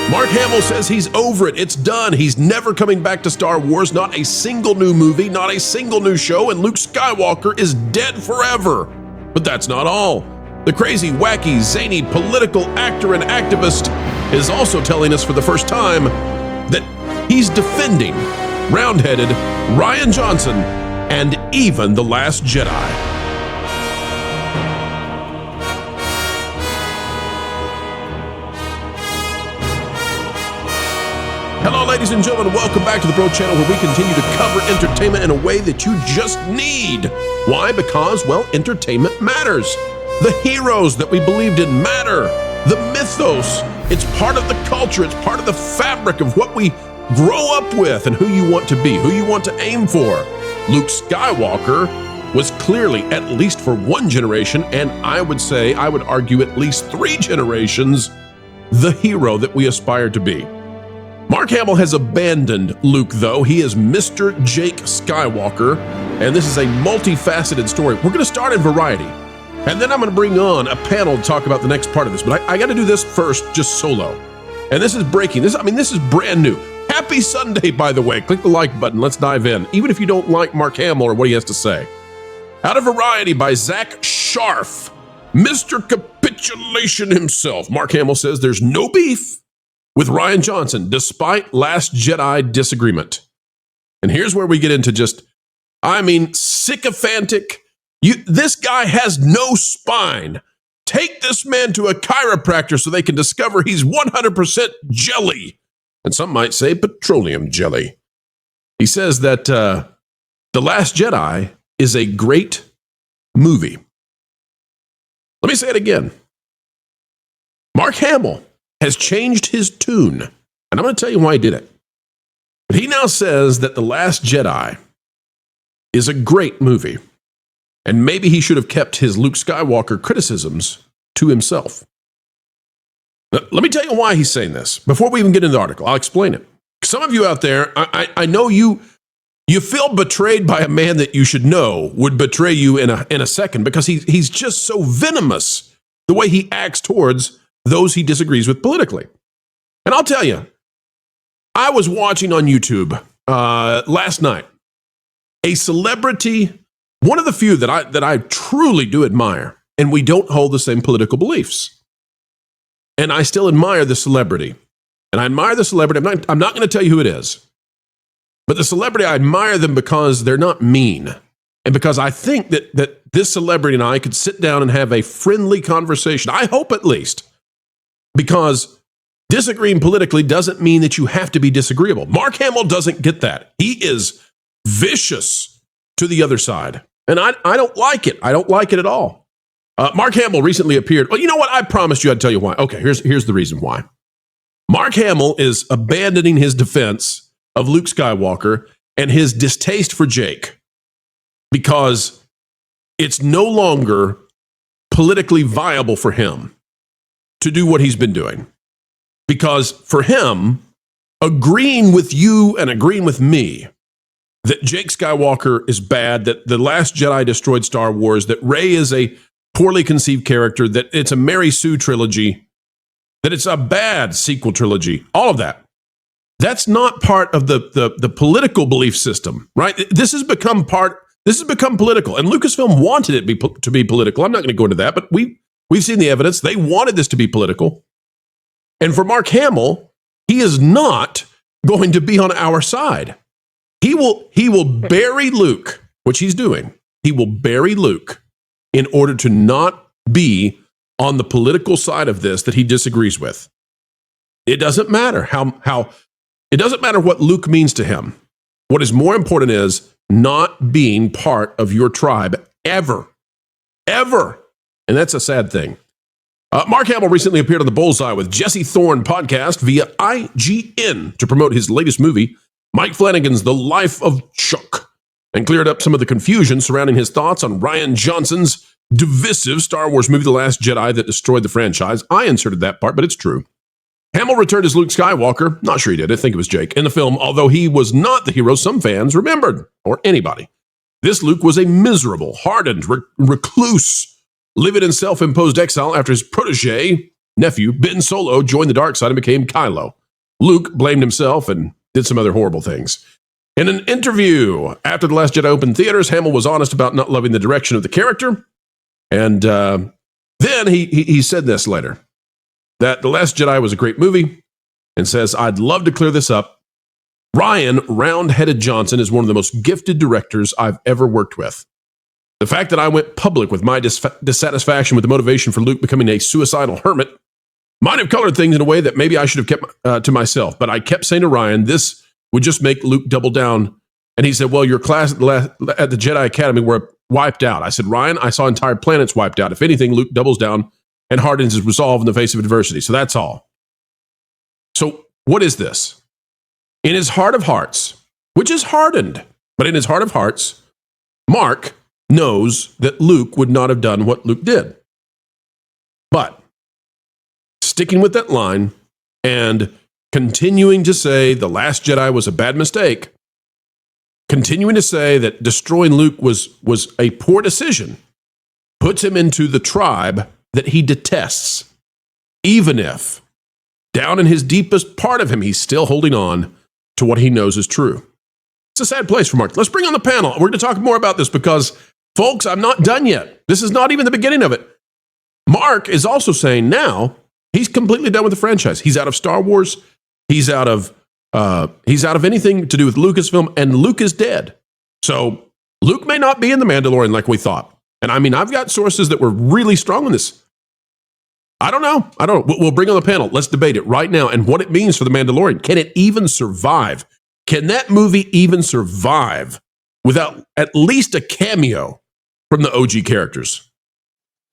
Mark Hamill says he's over it. It's done. He's never coming back to Star Wars. Not a single new movie, not a single new show, and Luke Skywalker is dead forever. But that's not all. The crazy, wacky, zany political actor and activist is also telling us for the first time that he's defending round-headed Rian Johnson and even The Last Jedi. Hello, ladies and gentlemen. Welcome back to the Pro Channel, where we continue to cover entertainment in a way that you just need. Why? Because, well, entertainment matters. The heroes that we believed in matter. The mythos. It's part of the culture. It's part of the fabric of what we grow up with and who you want to be, who you want to aim for. Luke Skywalker was clearly, at least for one generation, and I would argue at least 3 generations, the hero that we aspire to be. Mark Hamill has abandoned Luke, though. He is Mr. Jake Skywalker, and this is a multifaceted story. We're going to start in Variety, and then I'm going to bring on a panel to talk about the next part of this, but I got to do this first, just solo. And this is breaking. This is brand new. Happy Sunday, by the way. Click the like button. Let's dive in, even if you don't like Mark Hamill or what he has to say. Out of Variety by Zach Sharf, Mr. Capitulation himself. Mark Hamill says there's no beef with Rian Johnson, despite Last Jedi disagreement. And here's where we get into sycophantic. This guy has no spine. Take this man to a chiropractor so they can discover he's 100% jelly. And some might say petroleum jelly. He says that The Last Jedi is a great movie. Let me say it again. Mark Hamill has changed his tune, and I'm going to tell you why he did it. But he now says that The Last Jedi is a great movie, and maybe he should have kept his Luke Skywalker criticisms to himself. Now, let me tell you why he's saying this. Before we even get into the article, I'll explain it. Some of you out there, I know you feel betrayed by a man that you should know would betray you in a second, because he's just so venomous the way he acts towards those he disagrees with politically. And I'll tell you, I was watching on YouTube last night a celebrity, one of the few that I truly do admire, and we don't hold the same political beliefs. And I still admire the celebrity. And I admire the celebrity. I'm not going to tell you who it is. But the celebrity, I admire them because they're not mean. And because I think that this celebrity and I could sit down and have a friendly conversation. I hope at least. Because disagreeing politically doesn't mean that you have to be disagreeable. Mark Hamill doesn't get that. He is vicious to the other side. And I don't like it. I don't like it at all. Mark Hamill recently appeared. Well, you know what? I promised you I'd tell you why. Okay, here's the reason why. Mark Hamill is abandoning his defense of Luke Skywalker and his distaste for Jake because it's no longer politically viable for him to do what he's been doing. Because for him, agreeing with you and agreeing with me that Jake Skywalker is bad, that The Last Jedi destroyed Star Wars, that Rey is a poorly conceived character, that it's a Mary Sue trilogy, that it's a bad sequel trilogy, all of that. That's not part of the political belief system, right? This has become political, and Lucasfilm wanted it to be political. I'm not going to go into that, but We've seen the evidence. They wanted this to be political. And for Mark Hamill, he is not going to be on our side. He will bury Luke, which he's doing. He will bury Luke in order to not be on the political side of this that he disagrees with. It doesn't matter it doesn't matter what Luke means to him. What is more important is not being part of your tribe ever. And that's a sad thing. Mark Hamill recently appeared on the Bullseye with Jesse Thorne podcast via IGN to promote his latest movie, Mike Flanagan's The Life of Chuck, and cleared up some of the confusion surrounding his thoughts on Rian Johnson's divisive Star Wars movie, The Last Jedi, that destroyed the franchise. I inserted that part, but it's true. Hamill returned as Luke Skywalker. Not sure he did. I think it was Jake in the film, although he was not the hero some fans remembered, or anybody. This Luke was a miserable, hardened recluse, living in self-imposed exile after his protege, nephew, Ben Solo, joined the dark side and became Kylo. Luke blamed himself and did some other horrible things. In an interview after The Last Jedi opened theaters, Hamill was honest about not loving the direction of the character. And then he said this later, that The Last Jedi was a great movie, and says, I'd love to clear this up. Rian Round-Headed Johnson is one of the most gifted directors I've ever worked with. The fact that I went public with my dissatisfaction with the motivation for Luke becoming a suicidal hermit might have colored things in a way that maybe I should have kept to myself. But I kept saying to Rian, this would just make Luke double down. And he said, well, your class at the Jedi Academy were wiped out. I said, Rian, I saw entire planets wiped out. If anything, Luke doubles down and hardens his resolve in the face of adversity. So that's all. So what is this? In his heart of hearts, which is hardened, but in his heart of hearts, Mark knows that Luke would not have done what Luke did. But sticking with that line and continuing to say The Last Jedi was a bad mistake, continuing to say that destroying Luke was a poor decision, puts him into the tribe that he detests, even if down in his deepest part of him, he's still holding on to what he knows is true. It's a sad place for Mark. Let's bring on the panel. We're going to talk more about this because, folks, I'm not done yet. This is not even the beginning of it. Mark is also saying now he's completely done with the franchise. He's out of Star Wars. He's out of anything to do with Lucasfilm, and Luke is dead. So Luke may not be in The Mandalorian like we thought. And I mean, I've got sources that were really strong on this. I don't know. We'll bring on the panel. Let's debate it right now and what it means for The Mandalorian. Can it even survive? Can that movie even survive without at least a cameo from the OG characters?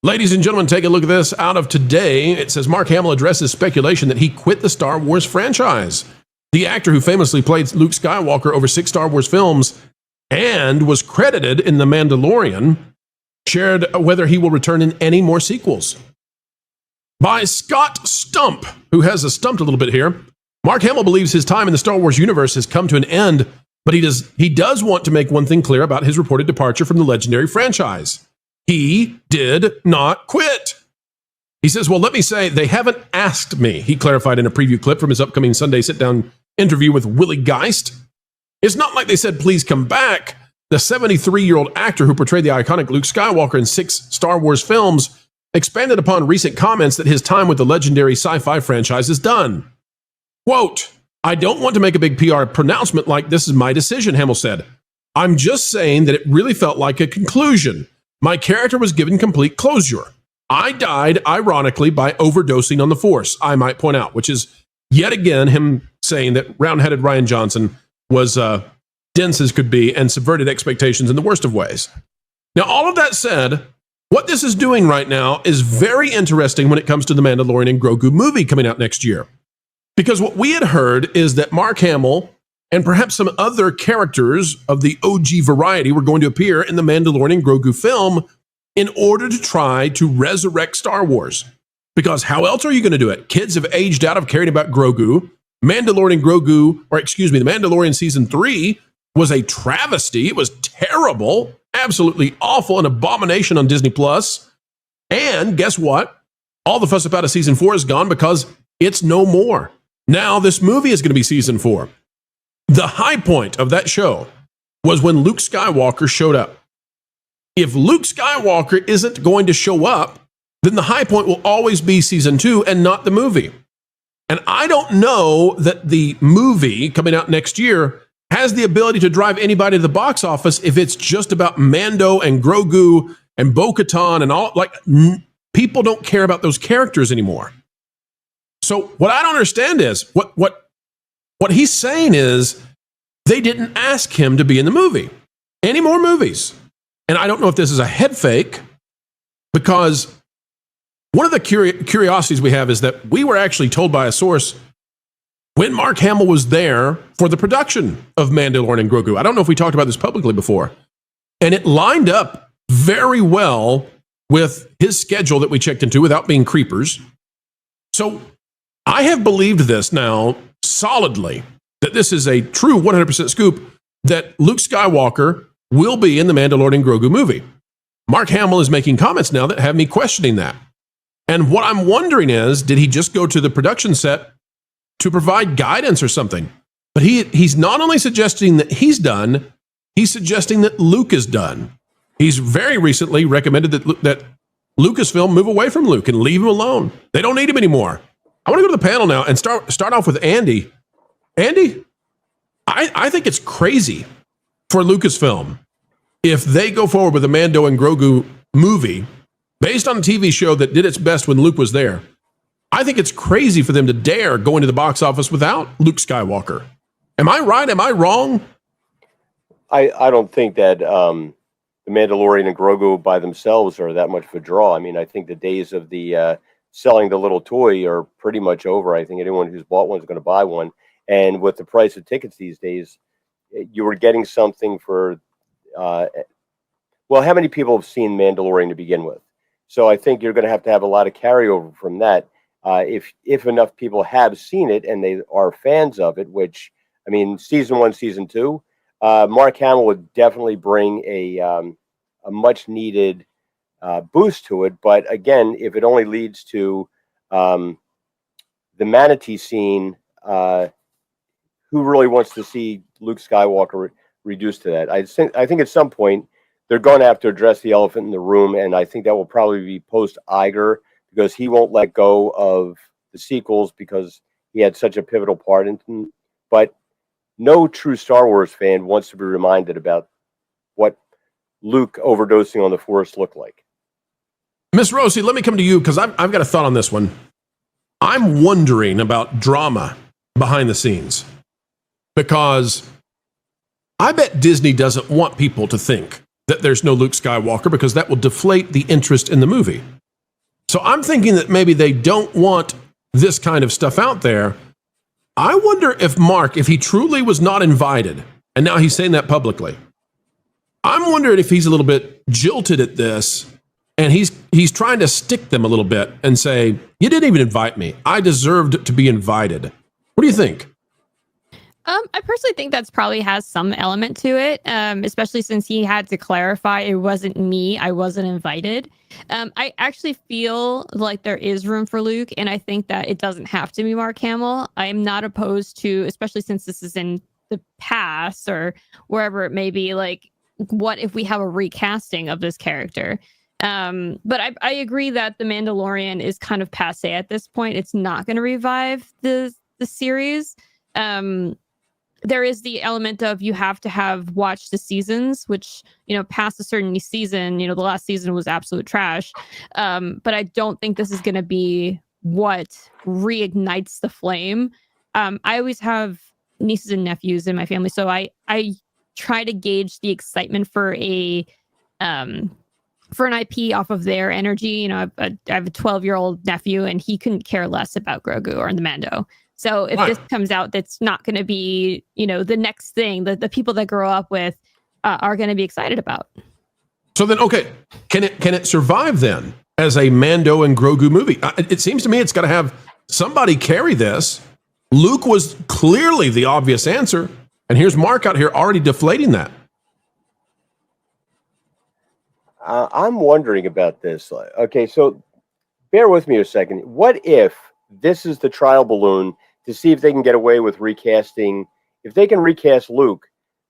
Ladies and gentlemen, take a look at this. Out of Today, it says Mark Hamill addresses speculation that he quit the Star Wars franchise. The actor who famously played Luke Skywalker over 6 Star Wars films and was credited in The Mandalorian shared whether he will return in any more sequels. By Scott Stump, who has us stumped a little bit here, Mark Hamill believes his time in the Star Wars universe has come to an end, but he does want to make one thing clear about his reported departure from the legendary franchise. He did not quit. He says, well, let me say, they haven't asked me, he clarified in a preview clip from his upcoming Sunday sit-down interview with Willie Geist. It's not like they said, please come back. The 73-year-old actor who portrayed the iconic Luke Skywalker in 6 Star Wars films expanded upon recent comments that his time with the legendary sci-fi franchise is done. Quote, I don't want to make a big PR pronouncement like this is my decision, Hamill said. I'm just saying that it really felt like a conclusion. My character was given complete closure. I died, ironically, by overdosing on the Force, I might point out, which is yet again him saying that round-headed Rian Johnson was dense as could be and subverted expectations in the worst of ways. Now, all of that said, what this is doing right now is very interesting when it comes to the Mandalorian and Grogu movie coming out next year. Because what we had heard is that Mark Hamill and perhaps some other characters of the OG variety were going to appear in the Mandalorian and Grogu film in order to try to resurrect Star Wars. Because how else are you going to do it? Kids have aged out of caring about Grogu. The Mandalorian Season 3 was a travesty. It was terrible, absolutely awful, an abomination on Disney+. And guess what? All the fuss about a Season 4 is gone because it's no more. Now this movie is going to be Season 4. The high point of that show was when Luke Skywalker showed up. If Luke Skywalker isn't going to show up, then the high point will always be Season 2 and not the movie. And I don't know that the movie coming out next year has the ability to drive anybody to the box office if it's just about Mando and Grogu and Bo-Katan and all. Like, people don't care about those characters anymore. So what I don't understand is, what he's saying is they didn't ask him to be in the movie. Any more movies. And I don't know if this is a head fake, because one of the curiosities we have is that we were actually told by a source when Mark Hamill was there for the production of Mandalorian and Grogu. I don't know if we talked about this publicly before. And it lined up very well with his schedule that we checked into without being creepers. So I have believed this now solidly, that this is a true 100% scoop, that Luke Skywalker will be in the Mandalorian and Grogu movie. Mark Hamill is making comments now that have me questioning that. And what I'm wondering is, did he just go to the production set to provide guidance or something. But he's not only suggesting that he's done, he's suggesting that Luke is done. He's very recently recommended that Lucasfilm move away from Luke and leave him alone. They don't need him anymore. I want to go to the panel now and start off with Andy. Andy, I think it's crazy for Lucasfilm if they go forward with a Mando and Grogu movie based on a TV show that did its best when Luke was there. I think it's crazy for them to dare go into the box office without Luke Skywalker. Am I right? Am I wrong? I don't think that the Mandalorian and Grogu by themselves are that much of a draw. I mean, I think the days of the selling the little toy are pretty much over. I think anyone who's bought one is going to buy one. And with the price of tickets these days, you were getting something for, well, how many people have seen Mandalorian to begin with? So I think you're going to have a lot of carryover from that. If enough people have seen it and they are fans of it, which, I mean, season 1, season 2, Mark Hamill would definitely bring a much needed boost to it. But again, if it only leads to the manatee scene, who really wants to see Luke Skywalker reduced to that? I think at some point they're going to have to address the elephant in the room, and I think that will probably be post Iger, because he won't let go of the sequels because he had such a pivotal part in them. But no true Star Wars fan wants to be reminded about what Luke overdosing on the Force looked like. Miss Rosie, let me come to you because I've got a thought on this one. I'm wondering about drama behind the scenes because I bet Disney doesn't want people to think that there's no Luke Skywalker because that will deflate the interest in the movie. So I'm thinking that maybe they don't want this kind of stuff out there. I wonder if Mark, if he truly was not invited, and now he's saying that publicly, I'm wondering if he's a little bit jilted at this, and he's trying to stick them a little bit and say, you didn't even invite me. I deserved to be invited. What do you think? I personally think that's probably has some element to it, especially since he had to clarify it wasn't me, I wasn't invited. I actually feel like there is room for Luke, and I think that it doesn't have to be Mark Hamill. I am not opposed to, especially since this is in the past or wherever it may be, like, what if we have a recasting of this character? But I agree that The Mandalorian is kind of passe at this point. It's not going to revive the series. There is the element of you have to have watched the seasons, which, past a certain season, the last season was absolute trash. But I don't think this is going to be what reignites the flame. I always have nieces and nephews in my family, so I try to gauge the excitement for an IP off of their energy. I have a 12-year-old nephew, and he couldn't care less about Grogu or the Mando. So if this comes out, that's not going to be, the next thing that the people that grow up with are going to be excited about. So then, okay, can it survive then as a Mando and Grogu movie? It seems to me it's got to have somebody carry this. Luke was clearly the obvious answer, and here's Mark out here already deflating that. I'm wondering about this. Okay, so bear with me a second. What if this is the trial balloon to see if they can get away with recasting? If they can recast Luke,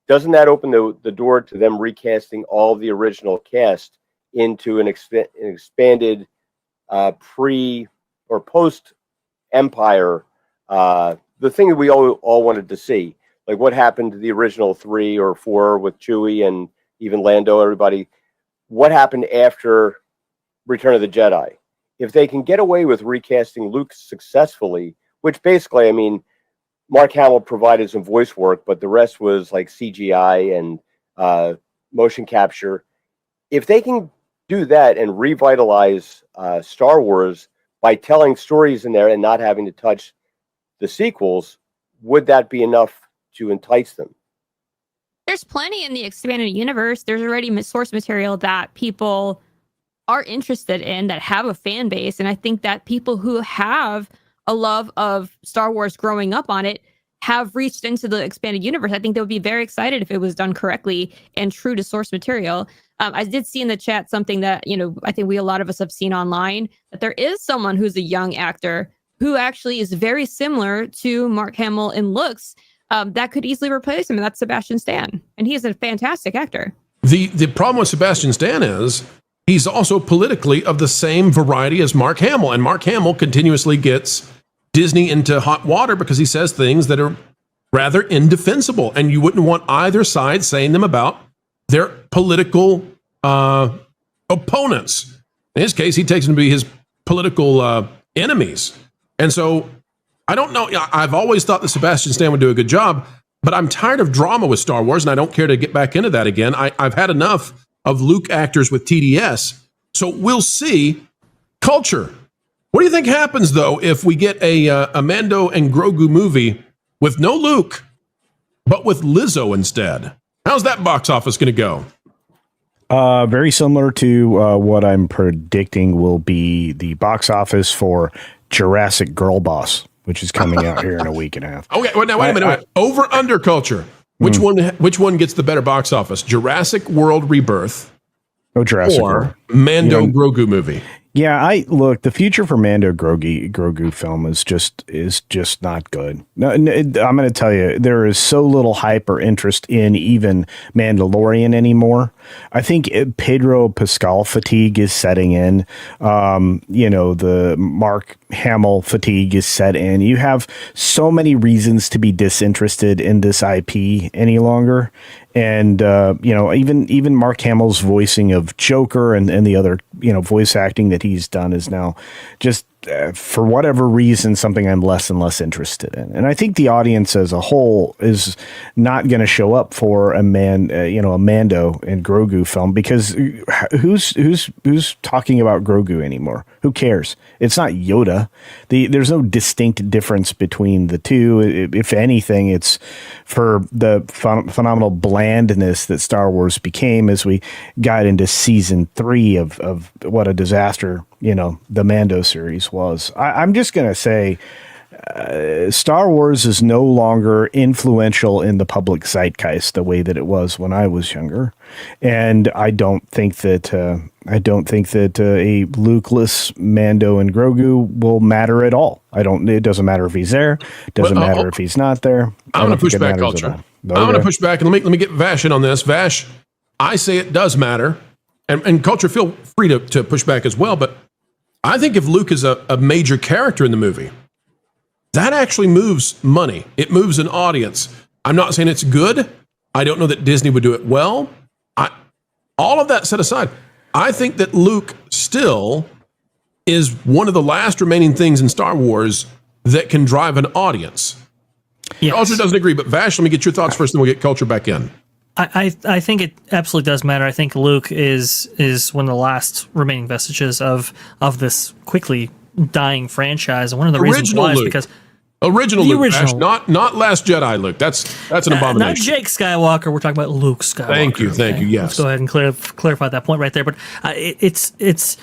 doesn't that open the door to them recasting all the original cast into an expanded pre or post Empire? The thing that we all wanted to see, like what happened to the original 3 or 4 with Chewie and even Lando, everybody. What happened after Return of the Jedi? If they can get away with recasting Luke successfully, which basically, I mean, Mark Hamill provided some voice work, but the rest was like CGI and motion capture. If they can do that and revitalize Star Wars by telling stories in there and not having to touch the sequels, would that be enough to entice them? There's plenty in the expanded universe. There's already source material that people are interested in, that have a fan base. And I think that people who have a love of Star Wars growing up on it have reached into the expanded universe. I think they would be very excited if it was done correctly and true to source material. I did see in the chat something that, I think a lot of us have seen online, that there is someone who's a young actor who actually is very similar to Mark Hamill in looks, that could easily replace him, and that's Sebastian Stan. And he is a fantastic actor. The problem with Sebastian Stan is he's also politically of the same variety as Mark Hamill, and Mark Hamill continuously gets Disney into hot water because he says things that are rather indefensible, and you wouldn't want either side saying them about their political opponents. In his case, he takes them to be his political enemies. And so I don't know. I've always thought that Sebastian Stan would do a good job, but I'm tired of drama with Star Wars, and I don't care to get back into that again. I've had enough of Luke actors with TDS. So we'll see. Culture. What do you think happens, though, if we get a Mando and Grogu movie with no Luke, but with Lizzo instead? How's that box office going to go? Very similar to what I'm predicting will be the box office for Jurassic Girl Boss, which is coming out here in a week and a half. Okay, well, now wait a minute. Over under culture. Which one gets the better box office? Jurassic World Rebirth, Jurassic or World. Mando Grogu movie? Yeah, look, the future for Mando Grogu film is just not good. No, I'm going to tell you, there is so little hype or interest in even Mandalorian anymore. I think Pedro Pascal fatigue is setting in. The Mark Hamill fatigue is set in. You have so many reasons to be disinterested in this IP any longer. And, even Mark Hamill's voicing of Joker and the other, voice acting that he's done is now just, for whatever reason, something I'm less and less interested in. And I think the audience as a whole is not going to show up for a Mando and Grogu film, because who's talking about Grogu anymore? Who cares? It's not Yoda. There's no distinct difference between the two. If anything, it's for the phenomenal blandness that Star Wars became as we got into season 3 of what a disaster, the Mando series was. I'm just going to say Star Wars is no longer influential in the public zeitgeist the way that it was when I was younger. And I don't think that a Lukeless Mando and Grogu will matter at all. It doesn't matter if he's there. It doesn't matter if he's not there. I'm going to push back, culture. I'm going to push back, and let me get Vash in on this. Vash, I say it does matter, and culture, feel free to push back as well. But I think if Luke is a major character in the movie, that actually moves money. It moves an audience. I'm not saying it's good. I don't know that Disney would do it well. All of that set aside, I think that Luke still is one of the last remaining things in Star Wars that can drive an audience. Yes. Culture doesn't agree, but Vash, let me get your thoughts first, then we'll get culture back in. I think it absolutely does matter. I think Luke is one of the last remaining vestiges of this quickly dying franchise, and one of the reasons why is because original Luke, Vash, not Last Jedi Luke. That's an abomination. Not Jake Skywalker. We're talking about Luke Skywalker. Thank you. Yes. Let's go ahead and clarify that point right there. But it's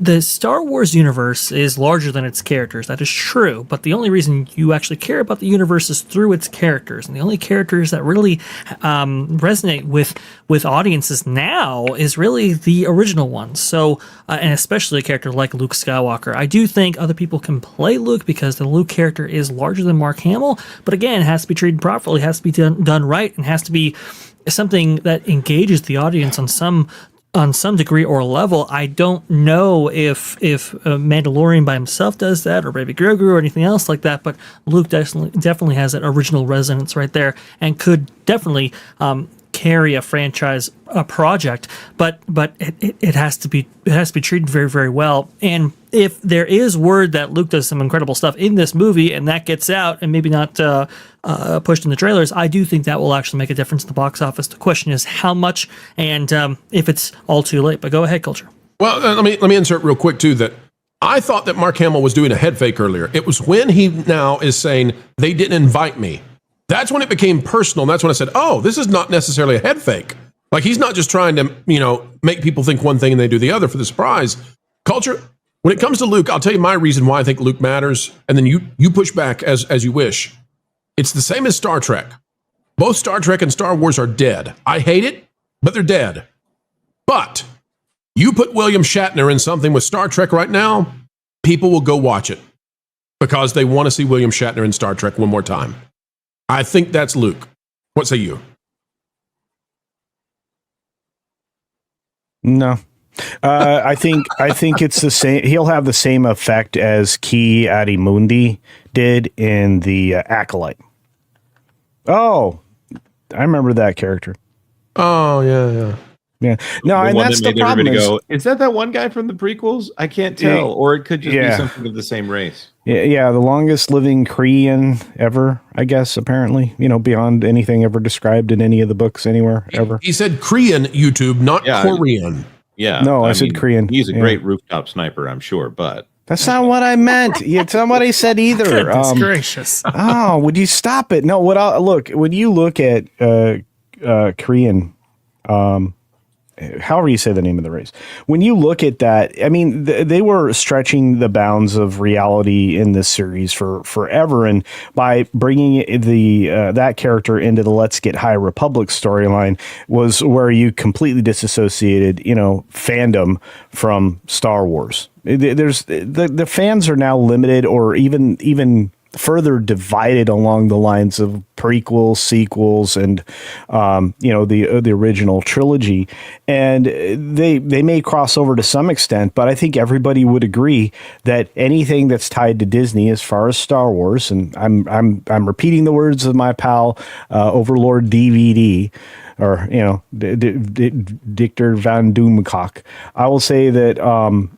the Star Wars universe is larger than its characters. That is true. But the only reason you actually care about the universe is through its characters. And the only characters that really resonate with audiences now is really the original ones. So, and especially a character like Luke Skywalker. I do think other people can play Luke because the Luke character is larger than Mark Hamill. But again, it has to be treated properly. It has to be done right, and has to be something that engages the audience on some degree or level. I don't know if Mandalorian by himself does that, or Baby Grogu, or anything else like that, but Luke definitely has that original resonance right there, and could definitely carry a franchise project. But it has to be treated very, very well. And if there is word that Luke does some incredible stuff in this movie, and that gets out and maybe not pushed in the trailers, I do think that will actually make a difference in the box office. The question is how much, and if it's all too late. But go ahead, culture. Well, let me insert real quick too that I thought that Mark Hamill was doing a head fake earlier. It was when he now is saying they didn't invite me. That's when it became personal. And that's when I said, oh, this is not necessarily a head fake. Like, he's not just trying to, make people think one thing and they do the other for the surprise. Culture, when it comes to Luke, I'll tell you my reason why I think Luke matters, and then you push back as you wish. It's the same as Star Trek. Both Star Trek and Star Wars are dead. I hate it, but they're dead. But you put William Shatner in something with Star Trek right now, people will go watch it. because they want to see William Shatner in Star Trek one more time. I think that's Luke. What say you? No. I think it's the same. He'll have the same effect as Ki Adimundi did in the Acolyte. Oh, I remember that character. Oh, yeah. Yeah. No, and that's the problem. Is that one guy from the prequels? I can't tell. Or it could just be something of the same race. Yeah, the longest living Korean ever, I guess, apparently. Beyond anything ever described in any of the books anywhere, ever. He said Korean, YouTube, not Korean. Yeah. No, I said Korean. He's a great rooftop sniper, I'm sure, but... That's not what I meant. It's not what I said either. Goodness gracious. Oh, would you stop it? No, when you look at Korean... however you say the name of the race. When you look at that, I mean, they were stretching the bounds of reality in this series for forever, and by bringing that character into the Let's Get High Republic storyline was where you completely disassociated, fandom from Star Wars. There's the fans are now limited, or even further divided along the lines of prequels, sequels, and the original trilogy, and they may cross over to some extent, but I think everybody would agree that anything that's tied to Disney, as far as Star Wars, and I'm repeating the words of my pal Overlord DVD, or Dictor Van Doomcock, I will say that.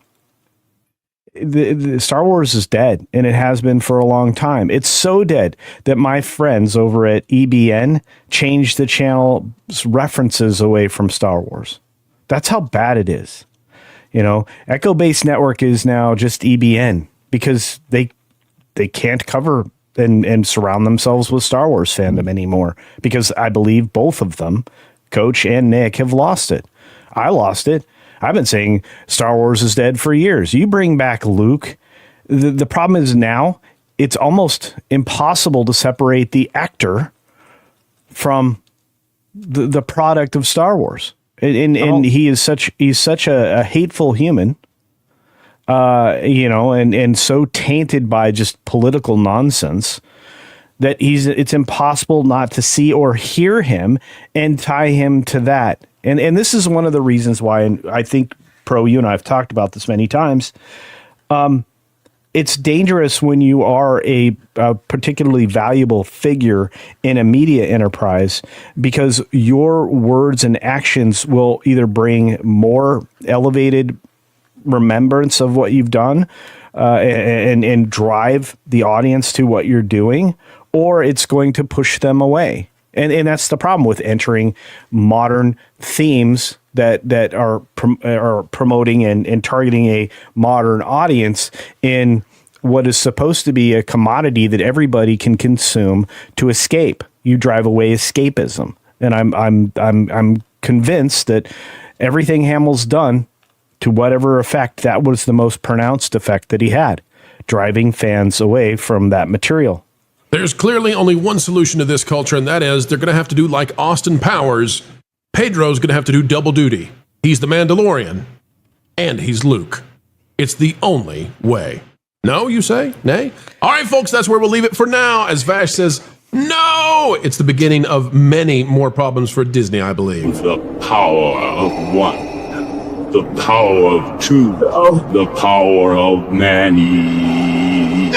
The Star Wars is dead, and it has been for a long time. It's so dead that my friends over at EBN changed the channel's references away from Star Wars. That's how bad it is. Echo Base Network is now just EBN because they can't cover and surround themselves with Star Wars fandom anymore, because I believe both of them, Coach and Nick, have lost it. I lost it. I've been saying Star Wars is dead for years. You bring back Luke. The problem is now it's almost impossible to separate the actor from the product of Star Wars. And he's such a hateful human, and so tainted by just political nonsense that it's impossible not to see or hear him and tie him to that. And this is one of the reasons why, and I think, Pro, you and I have talked about this many times, it's dangerous when you are a particularly valuable figure in a media enterprise, because your words and actions will either bring more elevated remembrance of what you've done and drive the audience to what you're doing, or it's going to push them away. And that's the problem with entering modern themes that are promoting and targeting a modern audience in what is supposed to be a commodity that everybody can consume to escape. You drive away escapism, and I'm convinced that everything Hamill's done, to whatever effect, that was the most pronounced effect that he had, driving fans away from that material. There's clearly only one solution to this culture, and that is they're going to have to do like Austin Powers. Pedro's going to have to do double duty. He's the Mandalorian, and he's Luke. It's the only way. No, you say? Nay? All right, folks, that's where we'll leave it for now. As Vash says, no! It's the beginning of many more problems for Disney, I believe. The power of one. The power of two. The power of many.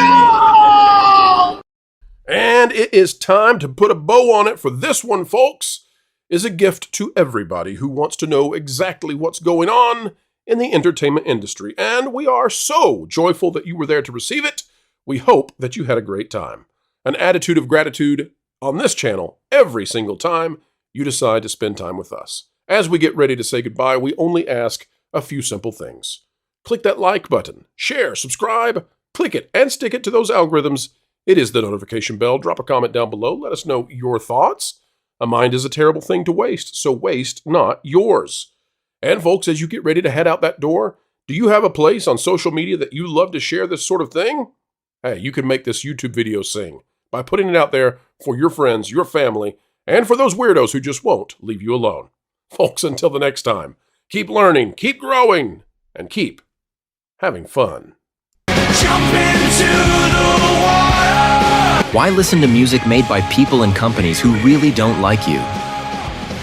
And it is time to put a bow on it, for this one, folks, is a gift to everybody who wants to know exactly what's going on in the entertainment industry. And we are so joyful that you were there to receive it. We hope that you had a great time. An attitude of gratitude on this channel every single time you decide to spend time with us. As we get ready to say goodbye, we only ask a few simple things. Click that like button, share, subscribe, click it, and stick it to those algorithms. It is the notification bell. Drop a comment down below. Let us know your thoughts. A mind is a terrible thing to waste, so waste not yours. And folks, as you get ready to head out that door, do you have a place on social media that you love to share this sort of thing? Hey, you can make this YouTube video sing by putting it out there for your friends, your family, and for those weirdos who just won't leave you alone. Folks, until the next time, keep learning, keep growing, and keep having fun. Jump into the Why listen to music made by people and companies who really don't like you?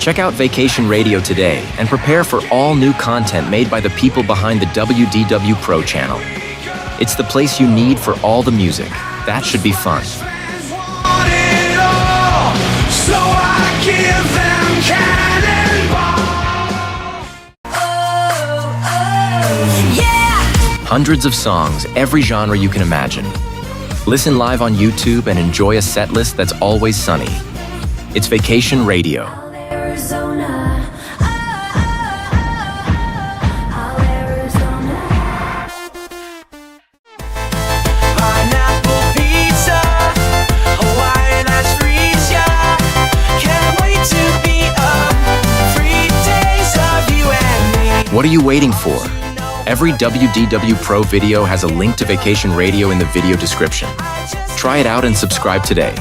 Check out Vacation Radio today and prepare for all new content made by the people behind the WDW Pro Channel. It's the place you need for all the music. That should be fun. Hundreds of songs, every genre you can imagine. Listen live on YouTube and enjoy a set list that's always sunny. It's Vacation Radio. What are you waiting for? Every WDW Pro video has a link to Vacation Radio in the video description. Try it out and subscribe today.